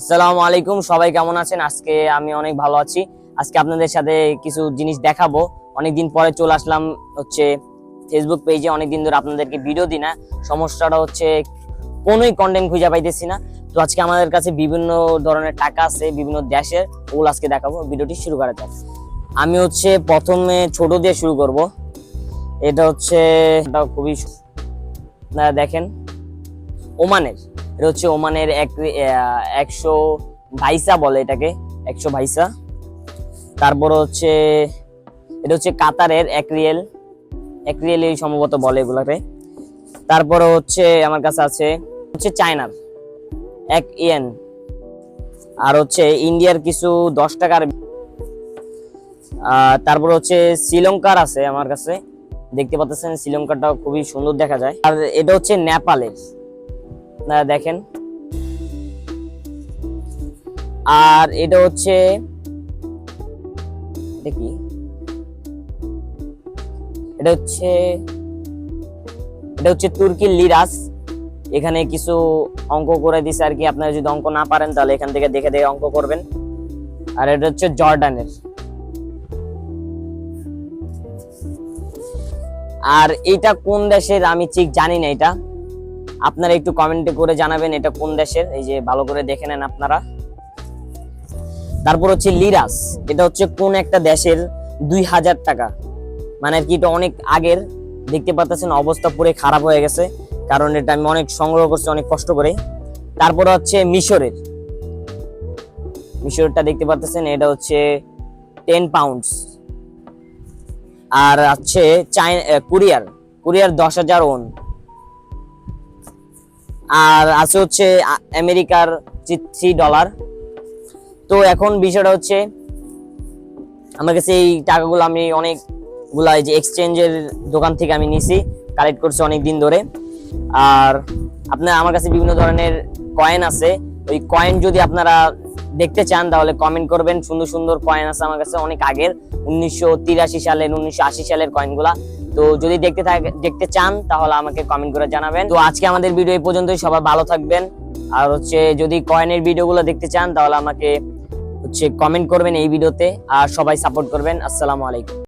আসসালামু আলাইকুম, সবাই কেমন আছেন? আজকে আমি অনেক ভালো আছি। আজকে আপনাদের সাথে কিছু জিনিস দেখাবো। অনেকদিন পরে চলে আসলাম হচ্ছে ফেসবুক পেজে। অনেকদিন ধরে আপনাদেরকে ভিডিও দিই না, সমস্যাটা হচ্ছে কোনোই কন্টেন্ট খুঁজে পাইতেছি না। তো আজকে আমাদের কাছে বিভিন্ন ধরনের টাকা আছে, বিভিন্ন দেশের, ওগুলো আজকে দেখাবো। ভিডিওটি শুরু করা যাক। আমি হচ্ছে প্রথমে ছোট দিয়ে শুরু করব। এটা হচ্ছে খুবই দেখেন, ওমানের। এটা হচ্ছে ওমানের 100 ভাইসা বলে এটাকে, 100 ভাইসা। তারপর হচ্ছে এটা হচ্ছে কাতারের 1 রিয়েল, 1 রিয়েলই সম্ভবত বলে এগুলাকে। তারপর হচ্ছে আমার কাছে আছে হচ্ছে চায়নার 1 ইয়েন, আর হচ্ছে ইন্ডিয়ার কিছু 10 টাকার। তারপর হচ্ছে শ্রীলঙ্কার আছে আমার কাছে, দেখতে পাচ্ছেন শ্রীলঙ্কাটা খুবই সুন্দর দেখা যায়। আর এটা হচ্ছে নেপালের, দেখেন। আর এটা হচ্ছে দেখি, এটা হচ্ছে তুর্কির লিরাস। এখানে কিছু অঙ্ক করে দিছে আর কি, আপনারা যদি অঙ্ক না পারেন তাহলে এখান থেকে দেখে দেখে অঙ্ক করবেন। আর এটা হচ্ছে জর্ডানের। আর এটা কোন দেশের আমি ঠিক জানি না, এটা আপনারা একটু কমেন্টে করে জানাবেন এটা কোন দেশের। এই যে ভালো করে দেখে নেন আপনারা। তারপর হচ্ছে লিরাস, এটা হচ্ছে কোন একটা দেশের 2000 টাকা, মানে আর কি এটা অনেক আগের। দেখতে পাচ্ছেন অবস্থা পুরো খারাপ হয়ে গেছে, কারণ এটা আমি অনেক সংগ্রহ করছি অনেক কষ্ট করে। তারপর হচ্ছে মিশরেরটা দেখতে পাচ্ছেন, এটা হচ্ছে 10 পাউন্ডস। আর হচ্ছে কুরিয়ার 10,000 ওন। আর আছে হচ্ছে আমেরিকার $3। তো এখন বিষয়টা হচ্ছে আমার কাছে এই টাকাগুলো আমি অনেকগুলা এই যে এক্সচেঞ্জের দোকান থেকে আমি নিছি, কালেক্ট করছি অনেক দিন ধরে। আর আপনার আমার কাছে বিভিন্ন ধরনের কয়েন আছে। ওই কয়েন যদি আপনারা দেখতে চান তাহলে কমেন্ট করবেন। সুন্দর সুন্দর কয়েন আছে আমার কাছে অনেক আগের, 1983 সালের, 1980 সালের কয়েনগুলা। তো যদি দেখতে চান তাহলে আমাকে কমেন্ট করে জানাবেন। তো আজকে আমাদের ভিডিও এই পর্যন্তই। সবাই ভালো থাকবেন। আর হচ্ছে যদি কয়েনের ভিডিওগুলো দেখতে চান তাহলে আমাকে হচ্ছে কমেন্ট করবেন এই ভিডিওতে, আর সবাই সাপোর্ট করবেন। আসসালামু আলাইকুম।